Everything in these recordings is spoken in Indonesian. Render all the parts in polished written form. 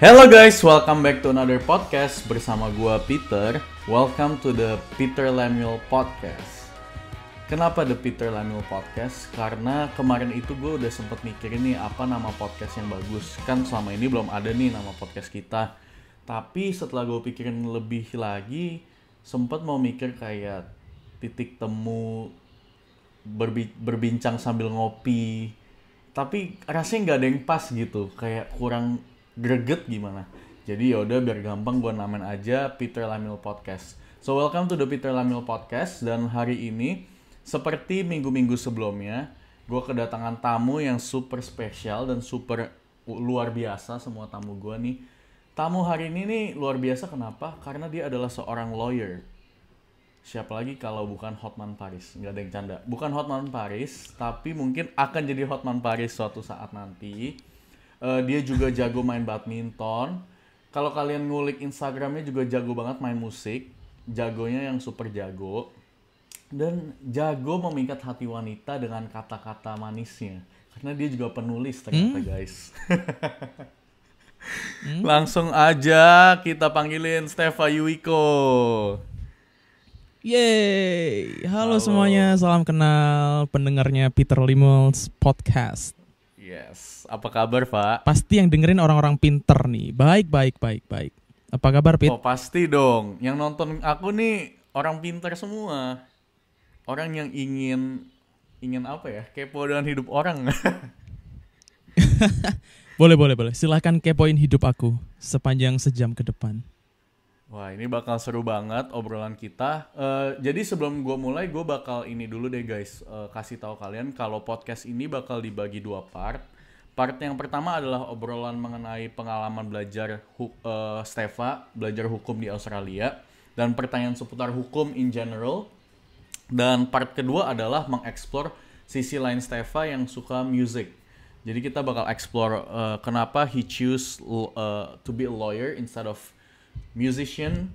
Hello guys, welcome back to another podcast bersama gua Peter. Welcome to the Peter Lemuel Podcast. Kenapa the Peter Lemuel Podcast? Karena kemarin itu gue udah sempet mikirin nih apa nama podcast yang bagus. Kan selama ini belum ada nih nama podcast kita. Tapi setelah gue pikirin lebih lagi, sempet mau mikir kayak titik temu, berbincang sambil ngopi. Tapi rasanya nggak ada yang pas gitu, kayak kurang greget gimana. Jadi yaudah biar gampang gue namain aja Peter Lemuel Podcast. So welcome to the Peter Lemuel Podcast. Dan hari ini seperti minggu-minggu sebelumnya, gue kedatangan tamu yang super spesial dan super luar biasa. Semua tamu gue nih. Tamu hari ini nih luar biasa kenapa? Karena dia adalah seorang lawyer. Siapa lagi kalau bukan Hotman Paris? Nggak ada yang canda. Bukan Hotman Paris, tapi mungkin akan jadi Hotman Paris suatu saat nanti. Dia juga jago main badminton. Kalau kalian ngulik Instagramnya juga jago banget main musik. Jagonya yang super jago. Dan jago memikat hati wanita dengan kata-kata manisnya. Karena dia juga penulis ternyata guys. Langsung aja kita panggilin Stefa Yuiko. Yeay, halo semuanya, salam kenal pendengarnya Peter Lemuel's Podcast. Yes, apa kabar Pak? Pasti yang dengerin orang-orang pinter nih, baik. Apa kabar Pit? Oh pasti dong, yang nonton aku nih orang pinter semua. Orang yang ingin apa ya, kepo dengan hidup orang. Boleh, silahkan kepoin hidup aku sepanjang sejam ke depan. Wah ini bakal seru banget obrolan kita. Jadi sebelum gue mulai, gue bakal ini dulu deh guys. Kasih tahu kalian kalau podcast ini bakal dibagi 2 part. Part yang pertama adalah obrolan mengenai pengalaman belajar Stefa, belajar hukum di Australia. Dan pertanyaan seputar hukum in general. Dan part kedua adalah mengeksplor sisi lain Stefa yang suka music. Jadi kita bakal explore kenapa he choose to be a lawyer instead of musician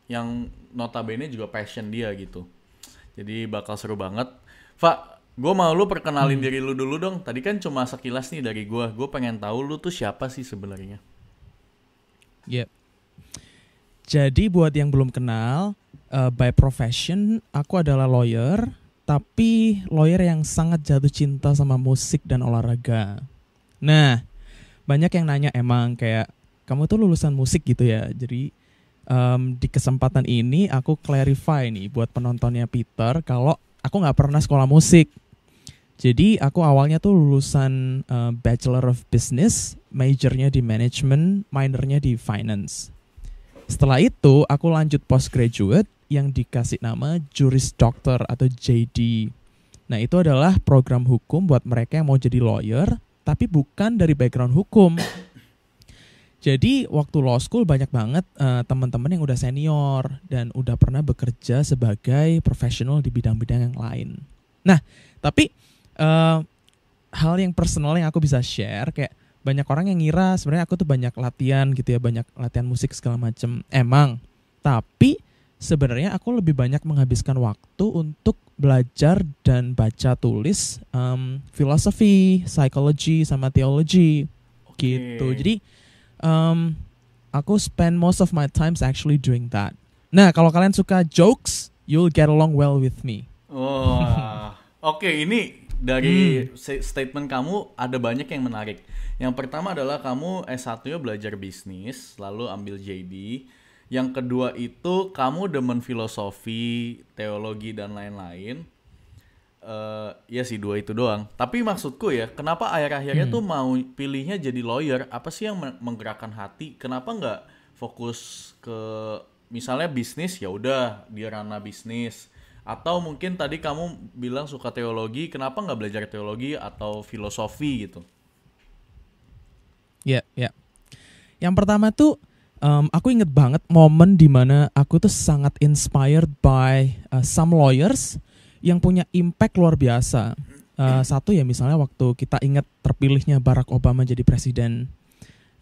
yang notabene juga passion dia gitu. Jadi bakal seru banget. Fa, gue mau lu perkenalin diri lu dulu dong. Tadi kan cuma sekilas nih dari gue. Gue pengen tahu lu tuh siapa sih sebenarnya. Yep. Jadi buat yang belum kenal, by profession aku adalah lawyer. Tapi lawyer yang sangat jatuh cinta sama musik dan olahraga. Nah, banyak yang nanya emang kayak, kamu tuh lulusan musik gitu ya. Jadi di kesempatan ini aku clarify nih buat penontonnya Peter kalau aku nggak pernah sekolah musik. Jadi aku awalnya tuh lulusan Bachelor of Business, majornya di Management, minornya di Finance. Setelah itu aku lanjut postgraduate yang dikasih nama Juris Doctor atau JD. Nah itu adalah program hukum buat mereka yang mau jadi lawyer tapi bukan dari background hukum. Jadi waktu law school banyak banget teman-teman yang udah senior dan udah pernah bekerja sebagai profesional di bidang-bidang yang lain. Nah, tapi hal yang personal yang aku bisa share kayak banyak orang yang ngira sebenarnya aku tuh banyak latihan gitu ya, banyak latihan musik segala macem. Emang, tapi sebenarnya aku lebih banyak menghabiskan waktu untuk belajar dan baca tulis filosofi, psychology sama theology gitu. Jadi aku spend most of my times actually doing that. Nah, kalau kalian suka jokes, you'll get along well with me. Wah, oke, ini dari statement kamu ada banyak yang menarik. Yang pertama adalah kamu S1-nya belajar bisnis, lalu ambil JD. Yang kedua itu kamu demen filosofi, teologi, dan lain-lain. Ya sih 2 itu doang. Tapi maksudku ya, kenapa akhir-akhirnya tuh mau pilihnya jadi lawyer? Apa sih yang menggerakkan hati? Kenapa nggak fokus ke misalnya bisnis? Ya udah dia ranah bisnis. Atau mungkin tadi kamu bilang suka teologi, kenapa nggak belajar teologi atau filosofi gitu? Ya. Yang pertama tuh aku inget banget momen dimana aku tuh sangat inspired by some lawyers yang punya impact luar biasa. Satu ya misalnya waktu kita ingat terpilihnya Barack Obama jadi presiden.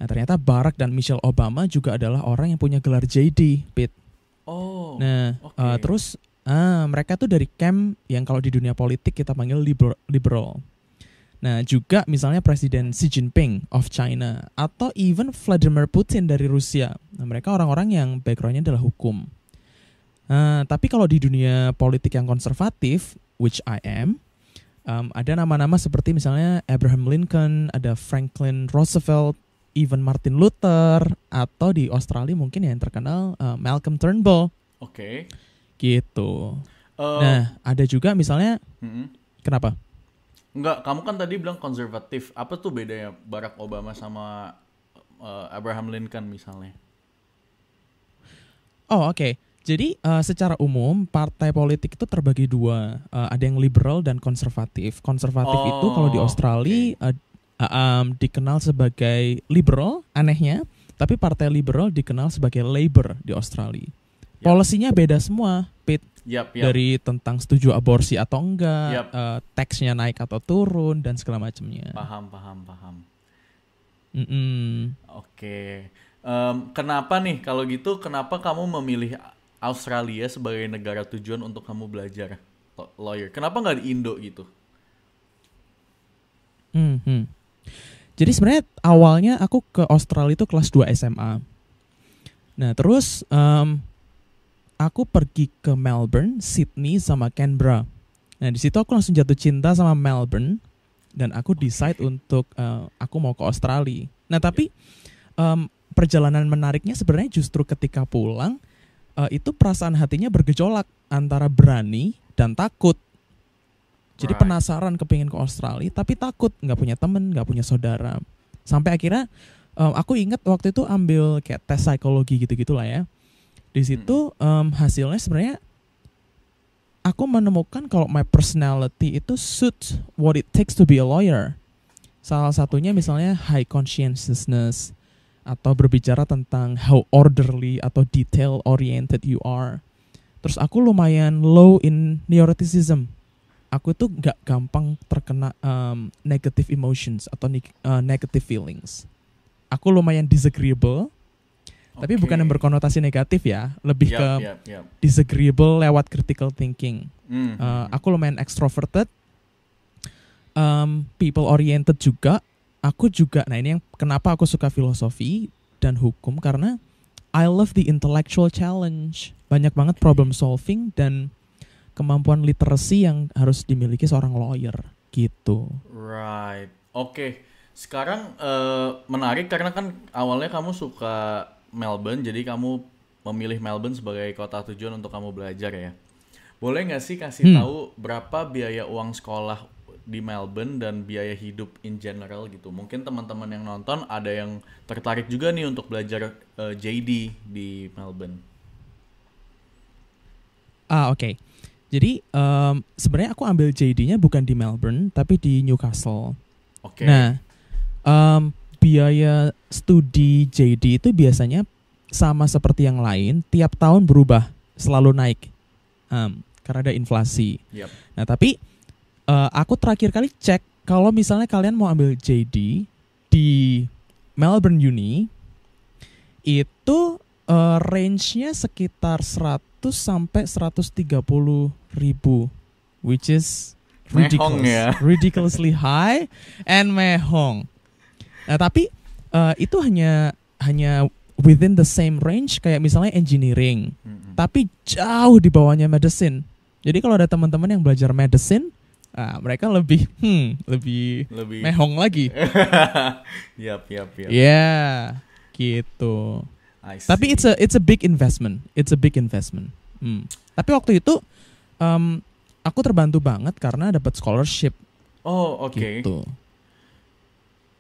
Nah ternyata Barack dan Michelle Obama juga adalah orang yang punya gelar JD, Pete. Oh. Nah terus mereka tuh dari camp yang kalau di dunia politik kita panggil liberal. Nah, juga misalnya Presiden Xi Jinping of China atau even Vladimir Putin dari Rusia. Nah, mereka orang-orang yang backgroundnya adalah hukum. Nah, tapi kalau di dunia politik yang konservatif, which I am, ada nama-nama seperti misalnya Abraham Lincoln, ada Franklin Roosevelt, even Martin Luther, atau di Australia mungkin yang terkenal Malcolm Turnbull. Oke. Gitu. Nah, ada juga misalnya, kenapa? Enggak, kamu kan tadi bilang konservatif. Apa tuh bedanya Barack Obama sama Abraham Lincoln misalnya? Oh, oke. Jadi secara umum partai politik itu terbagi dua. Ada yang liberal dan konservatif. Konservatif itu kalau di Australia dikenal sebagai liberal, anehnya. Tapi partai liberal dikenal sebagai Labour di Australia. Polisinya beda semua, Pete. Dari tentang setuju aborsi atau enggak, taxnya naik atau turun, dan segala macamnya. Paham. Oke. Kenapa nih, kalau gitu, kenapa kamu memilih Australia sebagai negara tujuan untuk kamu belajar lawyer? Kenapa nggak di Indo gitu? Jadi sebenarnya awalnya aku ke Australia itu kelas 2 SMA. Nah terus aku pergi ke Melbourne, Sydney, sama Canberra. Nah di situ aku langsung jatuh cinta sama Melbourne dan aku decide untuk aku mau ke Australia. Nah tapi perjalanan menariknya sebenarnya justru ketika pulang itu perasaan hatinya bergejolak antara berani dan takut. Jadi penasaran kepingin ke Australia tapi takut, nggak punya temen, nggak punya saudara. Sampai akhirnya aku ingat waktu itu ambil kayak tes psikologi gitu-gitulah ya. Di situ hasilnya sebenarnya aku menemukan kalau my personality itu suits what it takes to be a lawyer. Salah satunya misalnya high conscientiousness atau berbicara tentang how orderly atau detail oriented you are. Terus aku lumayan low in neuroticism. Aku tuh nggak gampang terkena negative emotions atau negative feelings. Aku lumayan disagreeable. Tapi bukan yang berkonotasi negatif ya, lebih ke disagreeable lewat critical thinking. Aku lumayan extroverted, people oriented juga. Aku juga, nah ini yang kenapa aku suka filosofi dan hukum, karena I love the intellectual challenge. Banyak banget problem solving dan kemampuan literasi yang harus dimiliki seorang lawyer gitu. Right, oke. Sekarang menarik karena kan awalnya kamu suka Melbourne, jadi kamu memilih Melbourne sebagai kota tujuan untuk kamu belajar ya. Boleh nggak sih kasih tahu berapa biaya uang sekolah di Melbourne dan biaya hidup in general gitu? Mungkin teman-teman yang nonton ada yang tertarik juga nih untuk belajar JD di Melbourne. Oke. Jadi sebenarnya aku ambil JD-nya bukan di Melbourne tapi di Newcastle. Oke. Nah, biaya studi JD itu biasanya sama seperti yang lain, tiap tahun berubah, selalu naik karena ada inflasi. Nah tapi aku terakhir kali cek kalau misalnya kalian mau ambil JD di Melbourne Uni itu range-nya sekitar 100 sampai 130 ribu, which is ridiculously high and mehong. Nah tapi itu hanya within the same range kayak misalnya engineering, tapi jauh di bawahnya medicine. Jadi kalau ada teman-teman yang belajar medicine, mereka lebih mehong lagi. Yap. Yeah, gitu. Tapi it's a big investment. Tapi waktu itu aku terbantu banget karena dapat scholarship. Oh, oke. Gitu.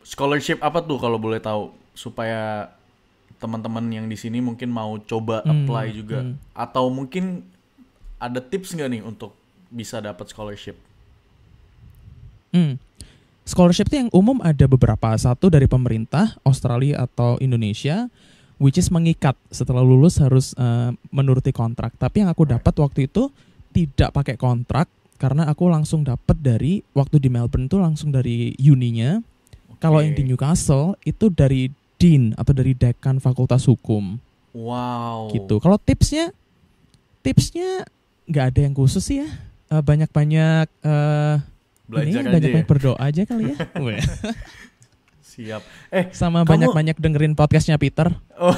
Scholarship apa tuh kalau boleh tahu, supaya teman-teman yang di sini mungkin mau coba apply juga, atau mungkin ada tips nggak nih untuk bisa dapat scholarship? Scholarship itu yang umum ada beberapa, satu dari pemerintah Australia atau Indonesia, which is mengikat setelah lulus harus menuruti kontrak. Tapi yang aku dapat waktu itu tidak pakai kontrak karena aku langsung dapat dari waktu di Melbourne tuh langsung dari uninya. Kalau yang di Newcastle itu dari dean atau dari dekan fakultas hukum. Wow. Gitu. Kalau tipsnya nggak ada yang khusus sih ya. Banyak-banyak Belajar ini aja banyak-banyak ya. berdoa aja kali ya. Siap. Sama kamu- banyak-banyak dengerin podcastnya Peter. Oh.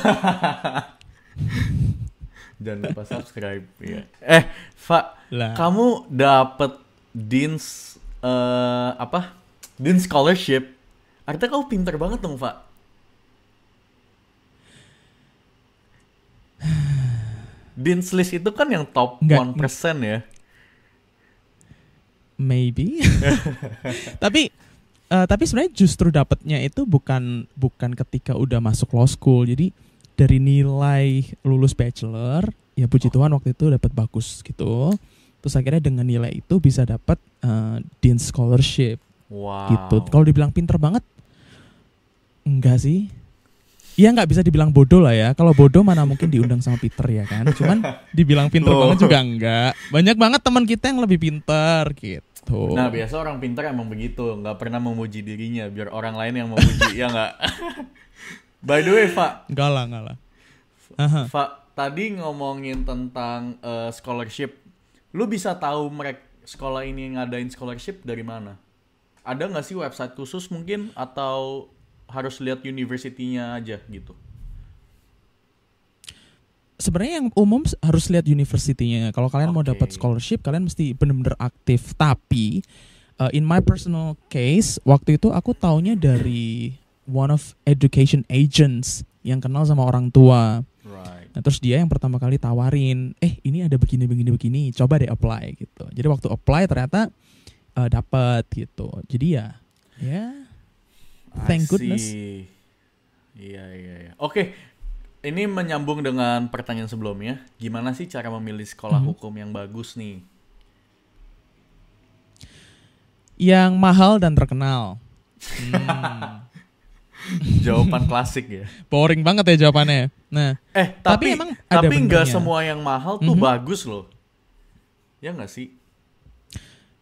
Jangan lupa subscribe ya. Fa, Lah. kamu dapet Dean's Dean's Scholarship. Artinya kamu pinter banget dong, Fa. Dean's List itu kan yang top Nggak. 1% ya. Maybe. Tapi sebenarnya justru dapatnya itu bukan ketika udah masuk law school. Jadi dari nilai lulus bachelor, ya puji Tuhan waktu itu dapat bagus gitu. Terus akhirnya dengan nilai itu bisa dapat Dean's Scholarship Wow. gitu. Kalau dibilang pinter banget, enggak sih. Iya nggak bisa dibilang bodoh lah ya. Kalau bodoh mana mungkin diundang sama Peter ya kan. Cuman dibilang pinter Loh. banget juga enggak. Banyak banget teman kita yang lebih pinter gitu. Nah, biasa orang pintar emang begitu, nggak pernah memuji dirinya, biar orang lain yang memuji, ya nggak? By the way, Fa, Enggak lah. Aha. Fa, tadi ngomongin tentang scholarship, lu bisa tahu mereka sekolah ini ngadain scholarship dari mana? Ada nggak sih website khusus mungkin, atau harus lihat university-nya aja gitu? Sebenarnya yang umum harus lihat university-nya. Kalau kalian mau Oke. dapat scholarship, kalian mesti benar-benar aktif. Tapi in my personal case, waktu itu aku taunya dari one of education agents yang kenal sama orang tua. Right. Nah, terus dia yang pertama kali tawarin, ini ada begini, coba deh apply gitu. Jadi waktu apply ternyata dapat gitu. Jadi ya, thank goodness. Iya. Oke, ini menyambung dengan pertanyaan sebelumnya. Gimana sih cara memilih sekolah hukum yang bagus nih? Yang mahal dan terkenal. Jawaban klasik ya. Boring banget ya jawabannya. Nah, Tapi emang ada nggak benernya. semua yang mahal tuh bagus loh. Ya nggak sih?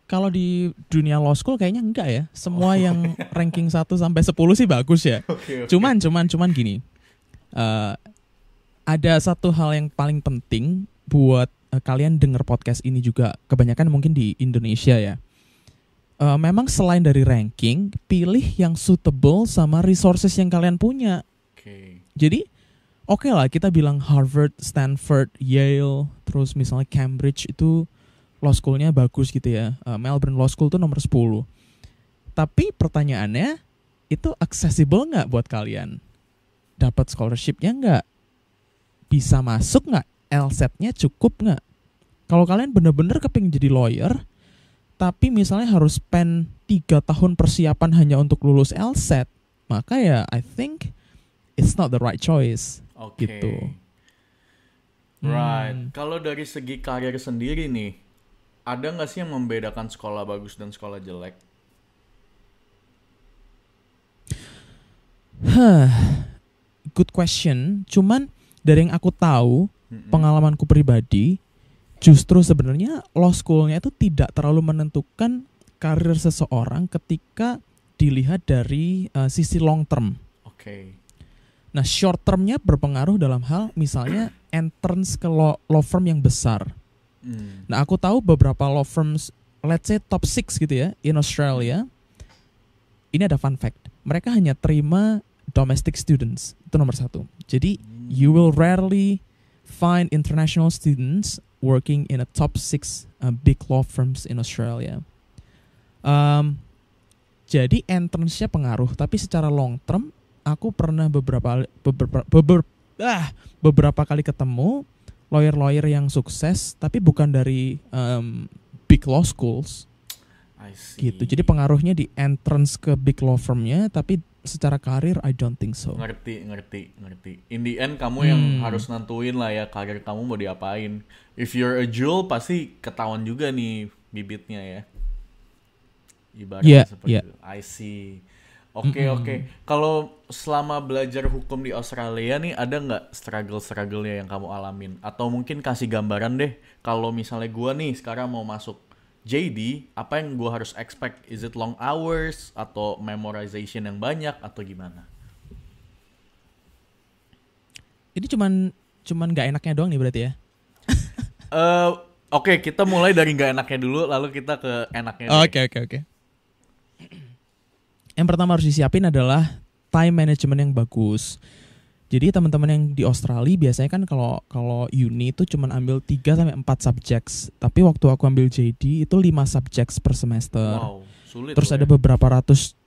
kalau di dunia law school kayaknya enggak ya. Semua yang ranking 1 sampai 10 sih bagus ya. Oke. Cuman gini. Ada satu hal yang paling penting buat kalian denger podcast ini juga, kebanyakan mungkin di Indonesia ya. Memang selain dari ranking, pilih yang suitable sama resources yang kalian punya. Oke. Jadi oke lah kita bilang Harvard, Stanford, Yale, terus misalnya Cambridge itu law school-nya bagus gitu ya. Melbourne Law School tuh nomor 10. Tapi pertanyaannya, itu accessible nggak buat kalian? Dapat scholarship-nya nggak? Bisa masuk nggak? LSAT-nya cukup nggak? Kalau kalian bener-bener kepingin jadi lawyer, tapi misalnya harus spend 3 tahun persiapan hanya untuk lulus LSAT, maka ya I think it's not the right choice. Oke. Gitu. Right. Kalau dari segi karir sendiri nih, ada nggak sih yang membedakan sekolah bagus dan sekolah jelek? Good question. Cuman dari yang aku tahu, pengalamanku pribadi, justru sebenarnya law school-nya itu tidak terlalu menentukan karir seseorang ketika dilihat dari sisi long term. Oke. Nah, short term-nya berpengaruh dalam hal misalnya entrance ke law firm yang besar. Nah, aku tahu beberapa law firms, let's say top 6 gitu ya, in Australia. Ini ada fun fact. Mereka hanya terima domestic students. Itu nomor 1. Jadi, you will rarely find international students working in a top 6 big law firms in Australia. Jadi, entrance-nya pengaruh. Tapi secara long term, aku pernah beberapa kali ketemu lawyer-lawyer yang sukses, tapi bukan dari big law schools. I see. Gitu. Jadi pengaruhnya di entrance ke big law firm-nya, tapi secara karir I don't think so. Ngerti. In the end kamu yang harus nentuin lah ya karir kamu mau diapain. If you're a jewel pasti ketahuan juga nih bibitnya ya. Ibaratnya seperti itu. I see. Oke. Kalau selama belajar hukum di Australia nih ada nggak struggle-nya yang kamu alamin? Atau mungkin kasih gambaran deh. Kalau misalnya gua nih sekarang mau masuk JD, apa yang gua harus expect? Is it long hours atau memorization yang banyak atau gimana? Ini cuman nggak enaknya doang nih berarti ya. Oke, kita mulai dari nggak enaknya dulu, lalu kita ke enaknya. Oke. Yang pertama harus disiapin adalah time management yang bagus. Jadi teman-teman yang di Australia biasanya kan kalau uni itu cuma ambil 3 sampai 4 subjects. Tapi waktu aku ambil JD itu 5 subjects per semester. Wow, sulit. Terus ada beberapa ratus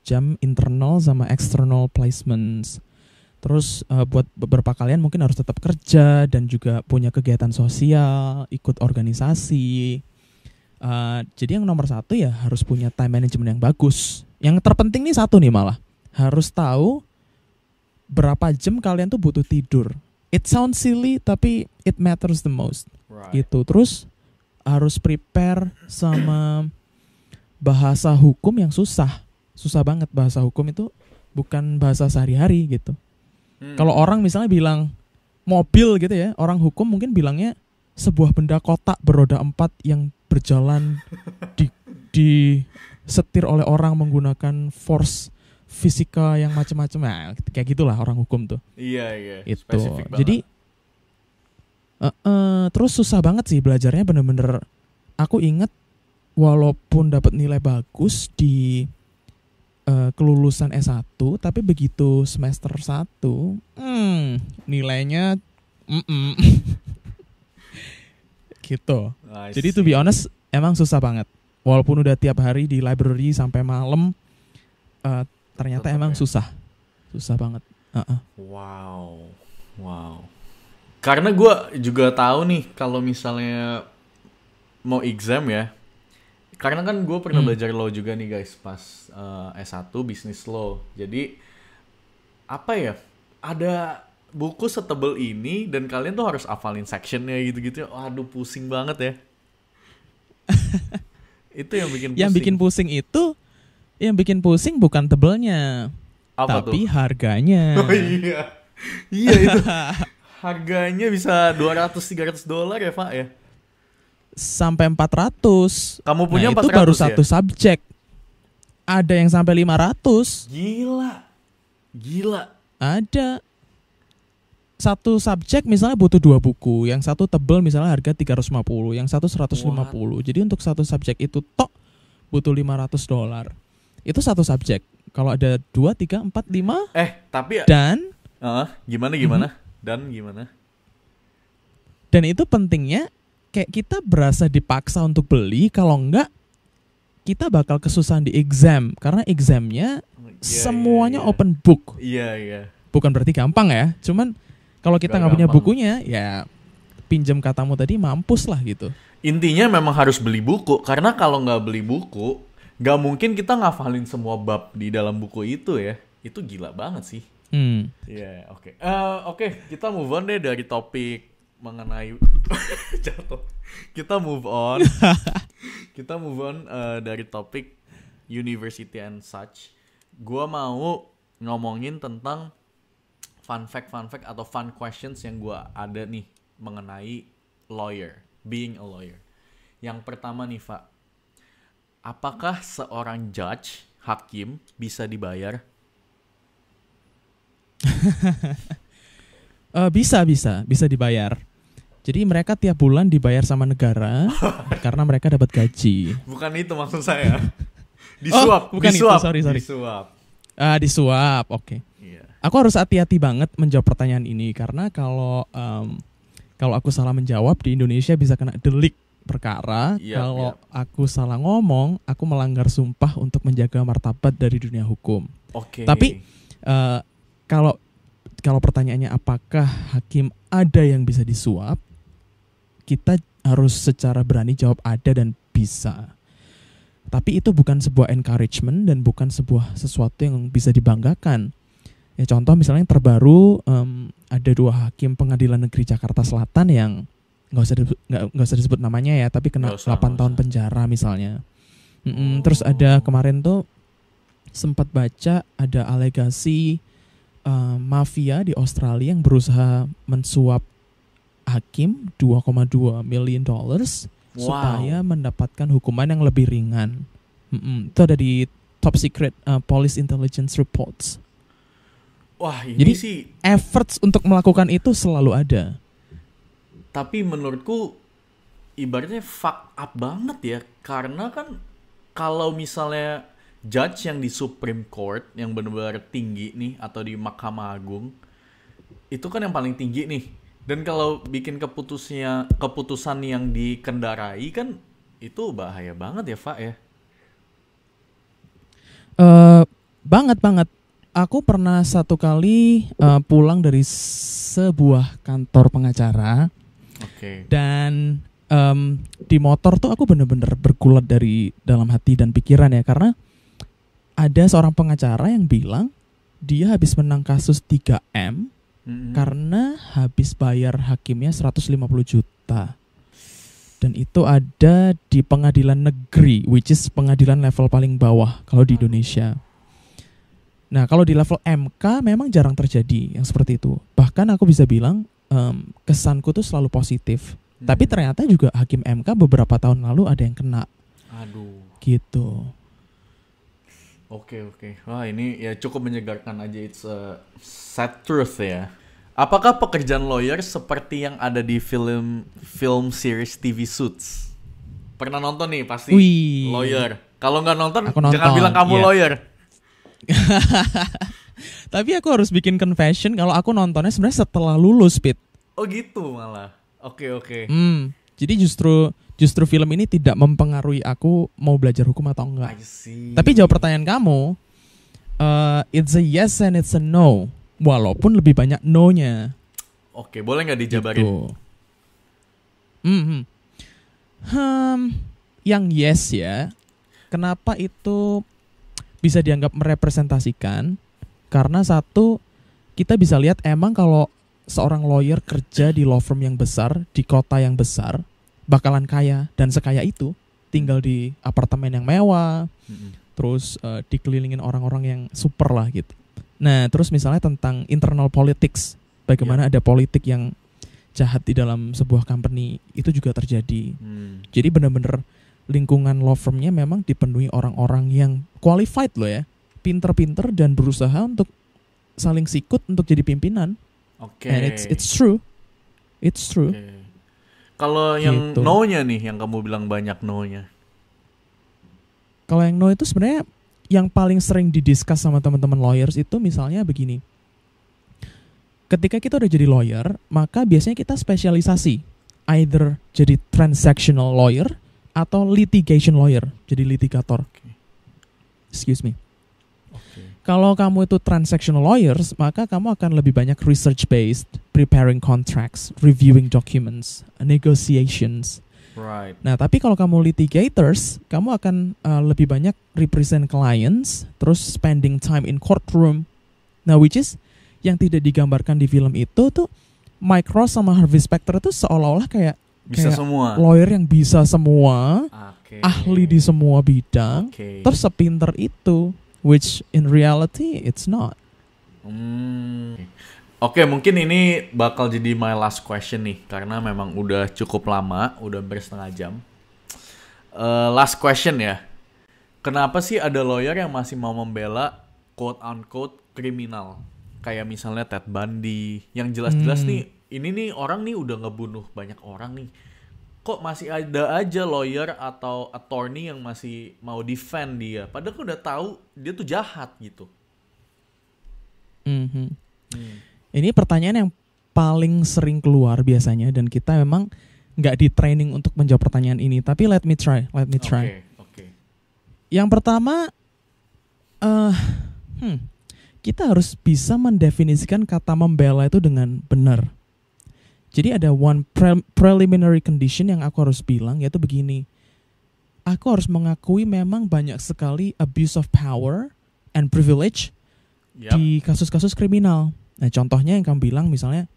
jam internal sama external placements. Terus buat beberapa kalian mungkin harus tetap kerja dan juga punya kegiatan sosial, ikut organisasi. Jadi yang nomor 1 ya harus punya time management yang bagus. Yang terpenting nih 1 nih malah, harus tahu berapa jam kalian tuh butuh tidur. It sounds silly tapi it matters the most. Right. Gitu. Terus harus prepare sama bahasa hukum yang susah banget. Bahasa hukum itu bukan bahasa sehari-hari gitu. Kalau orang misalnya bilang mobil gitu ya, orang hukum mungkin bilangnya sebuah benda kotak beroda 4 yang berjalan di setir oleh orang menggunakan force fisika yang macam-macam. Nah, kayak gitulah orang hukum tuh. Iya. Itu. Spesifik banget. Jadi terus susah banget sih belajarnya, bener-bener. Aku inget walaupun dapat nilai bagus di kelulusan S1, tapi begitu semester 1 nilainya gitu. Jadi to be honest emang susah banget. Walaupun udah tiap hari di library sampai malam, ternyata emang susah banget. Wow. Karena gue juga tahu nih kalau misalnya mau exam ya. Karena kan gue pernah belajar law juga nih guys pas S1 bisnis law. Jadi apa ya? Ada buku setebel ini dan kalian tuh harus hafalin sectionnya gitu-gitu. Aduh pusing banget ya. Itu yang bikin pusing. Yang bikin pusing bukan tebelnya. Apa tapi tuh? Harganya. Oh iya. Iya itu. Harganya bisa $200-300 ya Pak ya? Sampai 400. Kamu punya 400 itu baru ya? Satu subjek. Ada yang sampai 500. Gila. Ada. Satu subjek misalnya butuh 2 buku. Yang satu tebel misalnya harga 350, yang satu 150. What? Jadi untuk satu subjek itu tok butuh $500. Itu satu subjek. Kalau ada 2, 3, 4, 5. Tapi dan gimana? Dan gimana? Dan itu pentingnya kayak kita berasa dipaksa untuk beli, kalau enggak kita bakal kesusahan di exam karena examnya semuanya open book. Iya. Bukan berarti gampang ya, cuman kalau kita nggak punya bukunya ya pinjam katamu tadi mampus lah gitu. Intinya memang harus beli buku karena kalau nggak beli buku nggak mungkin kita ngafalin semua bab di dalam buku itu ya. Itu gila banget sih. Iya, oke. Oke, kita move on deh dari topik mengenai jatuh. Kita move on dari topik university and such. Gua mau ngomongin tentang fun fact atau fun questions yang gua ada nih mengenai being a lawyer. Yang pertama nih, Fa. Apakah seorang hakim bisa dibayar? Bisa dibayar. Jadi mereka tiap bulan dibayar sama negara karena mereka dapat gaji. Bukan itu maksud saya. Disuap. Sorry. Disuap. Oke. Yeah. Aku harus hati-hati banget menjawab pertanyaan ini karena kalau aku salah menjawab di Indonesia bisa kena delik perkara. Kalau aku salah ngomong, aku melanggar sumpah untuk menjaga martabat dari dunia hukum. Oke. Tapi kalau pertanyaannya apakah hakim ada yang bisa disuap, kita harus secara berani jawab ada dan bisa. Tapi itu bukan sebuah encouragement dan bukan sesuatu yang bisa dibanggakan. Ya contoh misalnya yang terbaru ada 2 hakim pengadilan negeri Jakarta Selatan yang nggak usah disebut namanya ya, tapi kena 8 tahun penjara misalnya. Terus ada kemarin tuh sempat baca ada alegasi mafia di Australia yang berusaha mensuap hakim $2,2 million supaya mendapatkan hukuman yang lebih ringan. Itu ada di Top Secret Police Intelligence Reports. Wah, ini jadi, sih efforts untuk melakukan itu selalu ada. Tapi menurutku ibaratnya fuck up banget ya, karena kan kalau misalnya judge yang di Supreme Court yang benar-benar tinggi nih atau di Mahkamah Agung itu kan yang paling tinggi nih. Dan kalau bikin keputusan yang dikendarai kan itu bahaya banget ya, Pak ya. Banget. Aku pernah satu kali pulang dari sebuah kantor pengacara. Oke. Dan di motor tuh aku bener-bener bergulat dari dalam hati dan pikiran ya. Karena ada seorang pengacara yang bilang dia habis menang kasus 3M karena habis bayar hakimnya 150 juta. Dan itu ada di pengadilan negeri, which is pengadilan level paling bawah kalau di Indonesia. Nah, kalau di level MK memang jarang terjadi yang seperti itu. Bahkan aku bisa bilang kesanku tuh selalu positif. Tapi ternyata juga hakim MK beberapa tahun lalu ada yang kena. Aduh. Gitu. Oke. Wah, ini ya cukup menyegarkan aja. It's a sad truth ya. Apakah pekerjaan lawyer seperti yang ada di film series TV Suits? Pernah nonton nih pasti. Wih. Lawyer. Kalau nggak nonton, nonton, jangan bilang kamu lawyer. Tapi aku harus bikin confession kalau aku nontonnya sebenarnya setelah lulus, Pit. Oh gitu malah. Oke. Jadi justru film ini tidak mempengaruhi aku mau belajar hukum atau enggak. I see. Tapi jawab pertanyaan kamu, it's a yes and it's a no. Walaupun lebih banyak no-nya. Oke, boleh nggak dijabarin? Gitu. Yang yes ya, kenapa itu bisa dianggap merepresentasikan? Karena satu, kita bisa lihat emang kalau seorang lawyer kerja di law firm yang besar, di kota yang besar, bakalan kaya dan sekaya itu, tinggal di apartemen yang mewah, terus dikelilingin orang-orang yang super lah gitu. Nah, terus misalnya tentang internal politics, bagaimana ada politik yang jahat di dalam sebuah company, itu juga terjadi. Jadi benar-benar lingkungan law firmnya memang dipenuhi orang-orang yang qualified loh ya, pinter-pinter dan berusaha untuk saling sikut untuk jadi pimpinan. Oke. And it's true. Okay. Kalau yang gitu. no-nya nih, yang kamu bilang banyak no-nya. Kalau yang no itu sebenarnya yang paling sering didiskus sama teman-teman lawyers itu misalnya begini. Ketika kita udah jadi lawyer, maka biasanya kita spesialisasi. Either jadi transactional lawyer atau litigation lawyer, jadi litigator. Excuse me. Kalau kamu itu transactional lawyers, maka kamu akan lebih banyak research-based, preparing contracts, reviewing documents, negotiations. Right. Nah, tapi kalau kamu litigators, kamu akan lebih banyak represent clients, terus spending time in courtroom. Nah, which is yang tidak digambarkan di film itu tuh Mike Ross sama Harvey Specter itu seolah-olah kayak semua lawyer yang bisa semua, ahli di semua bidang, terus sepinter itu. Which in reality it's not. Oke, mungkin ini bakal jadi my last question nih, karena memang udah cukup lama, udah bersetengah jam. Last question ya. Kenapa sih ada lawyer yang masih mau membela quote unquote kriminal? Kayak misalnya Ted Bundy, yang jelas-jelas nih, ini nih orang nih udah ngebunuh banyak orang nih. Kok masih ada aja lawyer atau attorney yang masih mau defend dia, padahal udah tahu dia tuh jahat gitu. Ini pertanyaan yang paling sering keluar biasanya, dan kita memang nggak di training untuk menjawab pertanyaan ini. Tapi let me try. Okay. Yang pertama, kita harus bisa mendefinisikan kata membela itu dengan benar. Jadi ada one preliminary condition yang aku harus bilang, yaitu begini. Aku harus mengakui memang banyak sekali abuse of power and privilege di kasus-kasus kriminal. Nah, contohnya yang kamu bilang misalnya,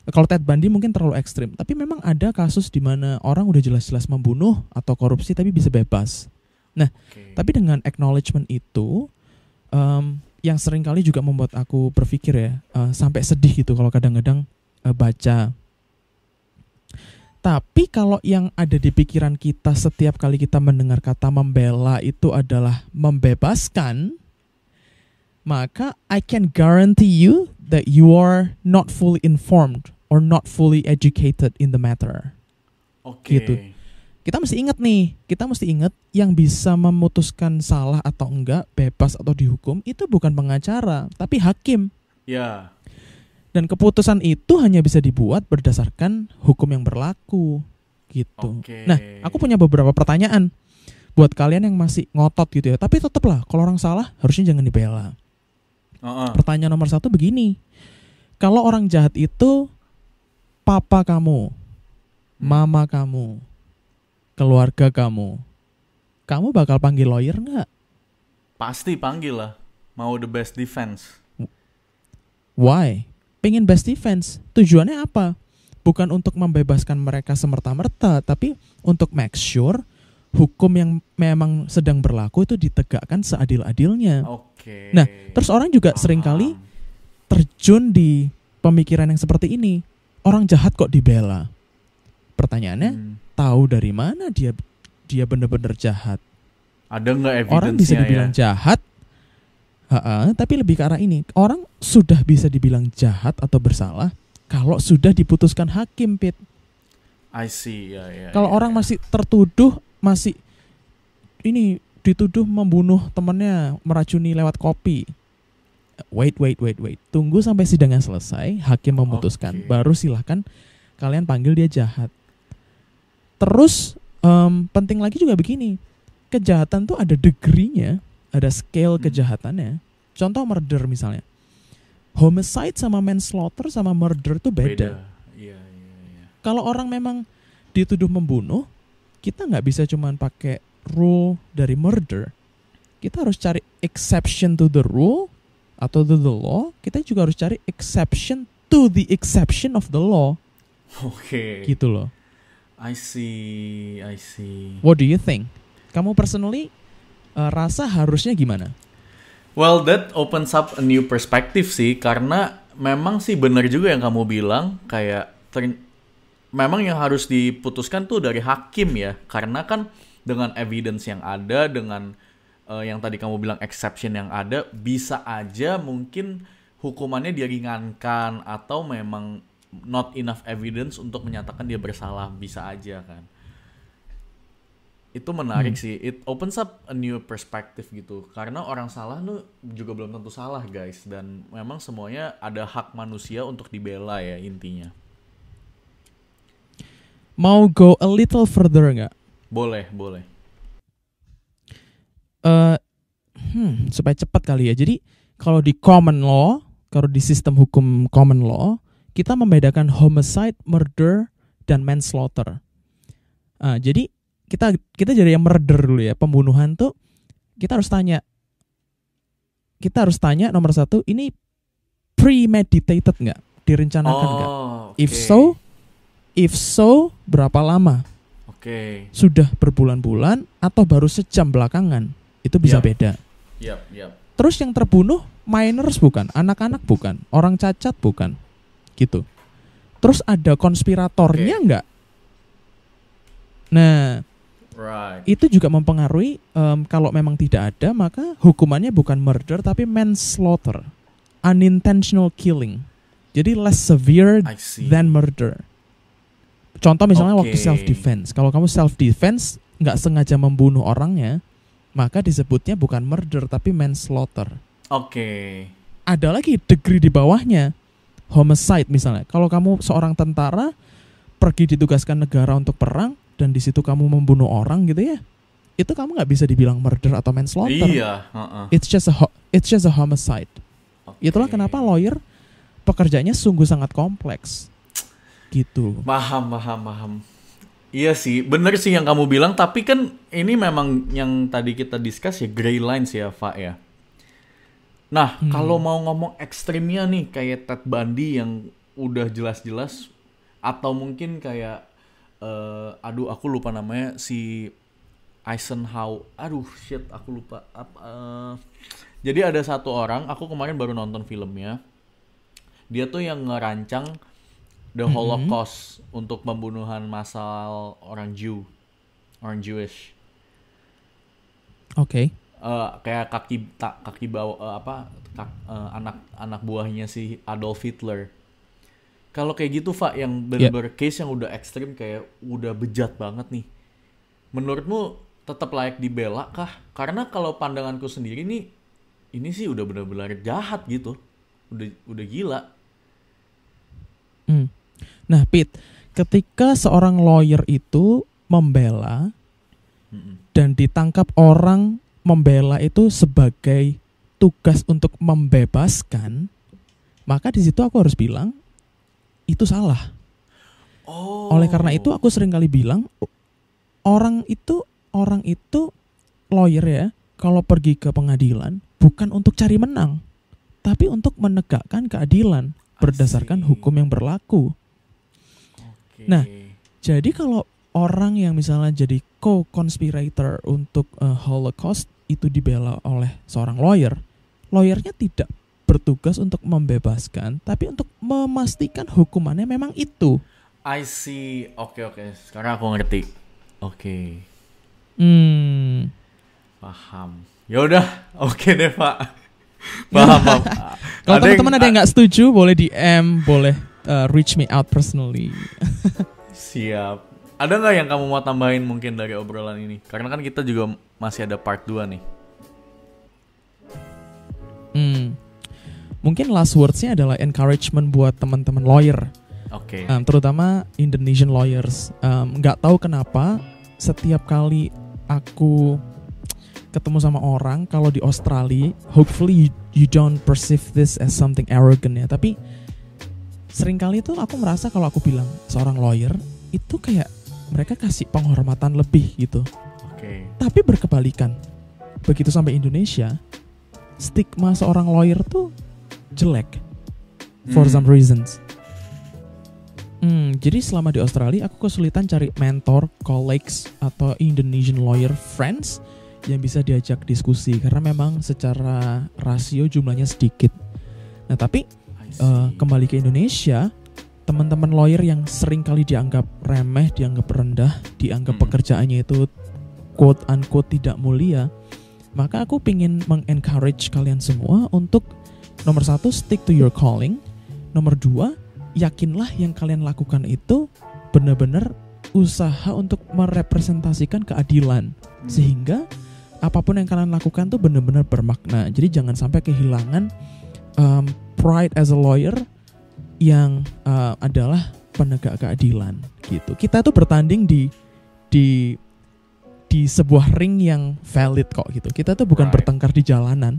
kalau Ted Bundy mungkin terlalu ekstrim, tapi memang ada kasus di mana orang udah jelas-jelas membunuh atau korupsi tapi bisa bebas. Nah, tapi dengan acknowledgement itu, yang sering kali juga membuat aku berpikir ya, sampai sedih gitu kalau kadang-kadang baca. Tapi kalau yang ada di pikiran kita setiap kali kita mendengar kata membela itu adalah membebaskan, maka I can guarantee you that you are not fully informed or not fully educated in the matter. Oke. Gitu. kita mesti ingat yang bisa memutuskan salah atau enggak, bebas atau dihukum itu bukan pengacara, tapi hakim. Ya. Dan keputusan itu hanya bisa dibuat berdasarkan hukum yang berlaku gitu. Oke. Nah, aku punya beberapa pertanyaan buat kalian yang masih ngotot gitu ya. Tapi tetaplah kalau orang salah harusnya jangan dibela. Pertanyaan nomor 1 begini. Kalau orang jahat itu papa kamu, mama kamu, keluarga kamu bakal panggil lawyer nggak? Pasti panggil lah. Mau the best defense. Why? Pengen best defense. Tujuannya apa? Bukan untuk membebaskan mereka semerta-merta, tapi untuk make sure hukum yang memang sedang berlaku itu ditegakkan seadil-adilnya. Oke. Nah, terus orang juga seringkali terjun di pemikiran yang seperti ini. Orang jahat kok dibela? Pertanyaannya, tahu dari mana dia benar-benar jahat? Ada nggak evidence-nya? Orang bisa dibilang jahat, tapi lebih ke arah ini. Orang sudah bisa dibilang jahat atau bersalah kalau sudah diputuskan hakim, Pit. I see, ya. Kalau orang masih tertuduh, masih ini dituduh membunuh temannya, meracuni lewat kopi. Wait. Tunggu sampai sidangnya selesai, hakim memutuskan, baru silahkan kalian panggil dia jahat. Terus penting lagi juga begini, kejahatan tuh ada degree-nya, ada scale kejahatannya. Contoh murder misalnya. Homicide sama manslaughter sama murder tuh beda. Iya. Kalau orang memang dituduh membunuh, kita nggak bisa cuman pakai rule dari murder. Kita harus cari exception to the rule atau to the law. Kita juga harus cari exception to the exception of the law. Oke. Gitu loh. I see. What do you think? Kamu personally rasa harusnya gimana? Well, that opens up a new perspective sih, karena memang sih benar juga yang kamu bilang, kayak memang yang harus diputuskan tuh dari hakim ya, karena kan dengan evidence yang ada, dengan yang tadi kamu bilang exception yang ada, bisa aja mungkin hukumannya diringankan atau memang not enough evidence untuk menyatakan dia bersalah, bisa aja kan. Itu menarik sih. It opens up a new perspective gitu. Karena orang salah tuh juga belum tentu salah, guys. Dan memang semuanya ada hak manusia untuk dibela ya intinya. Mau go a little further nggak? Boleh. Supaya cepat kali ya. Jadi kalau di common law, kalau di sistem hukum common law, kita membedakan homicide, murder, dan manslaughter. Jadi kita jadi yang murder dulu ya, pembunuhan tuh kita harus tanya nomor 1, ini premeditated nggak, direncanakan nggak? Okay. If so, berapa lama? Oke. Sudah berbulan-bulan atau baru sejam belakangan? Itu bisa beda. Yap. Terus yang terbunuh minors bukan, anak-anak bukan, orang cacat bukan, gitu. Terus ada konspiratornya nggak? Nah, itu juga mempengaruhi. Kalau memang tidak ada, maka hukumannya bukan murder tapi manslaughter, unintentional killing. Jadi less severe than murder. Contoh misalnya waktu self defense. Kalau kamu self defense nggak sengaja membunuh orangnya, maka disebutnya bukan murder tapi manslaughter. Ada lagi degree di bawahnya, homicide misalnya. Kalau kamu seorang tentara pergi ditugaskan negara untuk perang, dan di situ kamu membunuh orang gitu ya, itu kamu nggak bisa dibilang murder atau manslaughter. Iya. It's just a homicide. Itulah kenapa lawyer pekerjaannya sungguh sangat kompleks. Gitu. Paham. Iya sih, bener sih yang kamu bilang. Tapi kan ini memang yang tadi kita discuss ya, gray lines ya, Fa ya. Nah, kalau mau ngomong ekstrimnya nih, kayak Ted Bundy yang udah jelas-jelas, atau mungkin kayak aku lupa namanya, si Eisenhower. Aku lupa. Jadi ada satu orang, aku kemarin baru nonton filmnya. Dia tuh yang ngerancang the Holocaust untuk pembunuhan massal orang Jewish. Oke. Kayak kaki bawa anak buahnya si Adolf Hitler. Kalau kayak gitu, Fa, yang bener-bener case yang udah ekstrim, kayak udah bejat banget nih. menurutmu tetap layak dibela kah? Karena kalau pandanganku sendiri nih, ini sih udah benar-benar jahat gitu. Udah gila. Nah, Pete, ketika seorang lawyer itu membela dan ditangkap orang membela itu sebagai tugas untuk membebaskan, maka di situ aku harus bilang itu salah. Oleh karena itu aku sering kali bilang orang itu lawyer ya, kalau pergi ke pengadilan bukan untuk cari menang, tapi untuk menegakkan keadilan berdasarkan hukum yang berlaku. Nah, jadi kalau orang yang misalnya jadi co-conspirator untuk Holocaust itu dibela oleh seorang lawyernya tidak bertugas untuk membebaskan, tapi untuk memastikan hukumannya memang itu. I see. Oke. Sekarang aku ngerti. Oke. Paham. Yaudah, oke deh Pak. Paham. Kalau teman-teman ada yang nggak setuju, boleh DM, boleh reach me out personally. Siap. Ada nggak yang kamu mau tambahin mungkin dari obrolan ini? Karena kan kita juga masih ada part 2 nih. Mungkin last words-nya adalah encouragement buat teman-teman lawyer. Oke. Terutama Indonesian lawyers. Nggak tahu kenapa setiap kali aku ketemu sama orang kalau di Australia, hopefully you don't perceive this as something arrogant ya, tapi seringkali tuh aku merasa kalau aku bilang seorang lawyer itu kayak mereka kasih penghormatan lebih gitu. Oke. Tapi berkebalikan, begitu sampai Indonesia, stigma seorang lawyer tuh jelek for some reasons. Jadi selama di Australia aku kesulitan cari mentor, colleagues atau Indonesian lawyer friends yang bisa diajak diskusi karena memang secara rasio jumlahnya sedikit. Nah tapi kembali ke Indonesia, teman-teman lawyer yang sering kali dianggap remeh, dianggap rendah, dianggap pekerjaannya itu quote unquote tidak mulia, maka aku pingin mengencourage kalian semua untuk nomor 1 stick to your calling, nomor 2 yakinlah yang kalian lakukan itu benar-benar usaha untuk merepresentasikan keadilan, sehingga apapun yang kalian lakukan tuh benar-benar bermakna. Jadi jangan sampai kehilangan pride as a lawyer yang adalah penegak keadilan gitu. Kita tuh bertanding di sebuah ring yang valid kok gitu. Kita tuh bukan bertengkar di jalanan.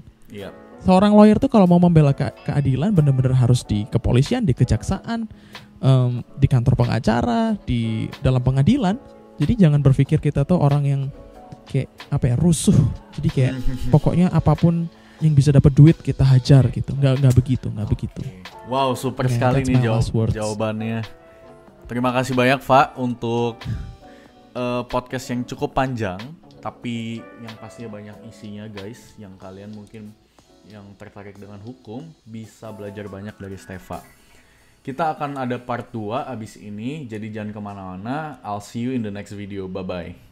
Seorang lawyer tuh kalau mau membela keadilan benar-benar harus di kepolisian, di kejaksaan, di kantor pengacara, di dalam pengadilan. Jadi jangan berpikir kita tuh orang yang kayak rusuh. Jadi kayak pokoknya apapun yang bisa dapat duit kita hajar gitu. Nggak begitu. Wow, super sekali nih jawabannya. Terima kasih banyak Pak untuk podcast yang cukup panjang, tapi yang pastinya banyak isinya guys. Yang kalian mungkin yang tertarik dengan hukum bisa belajar banyak dari Stefa. Kita akan ada part 2 abis ini, jadi jangan kemana-mana. I'll see you in the next video. Bye-bye.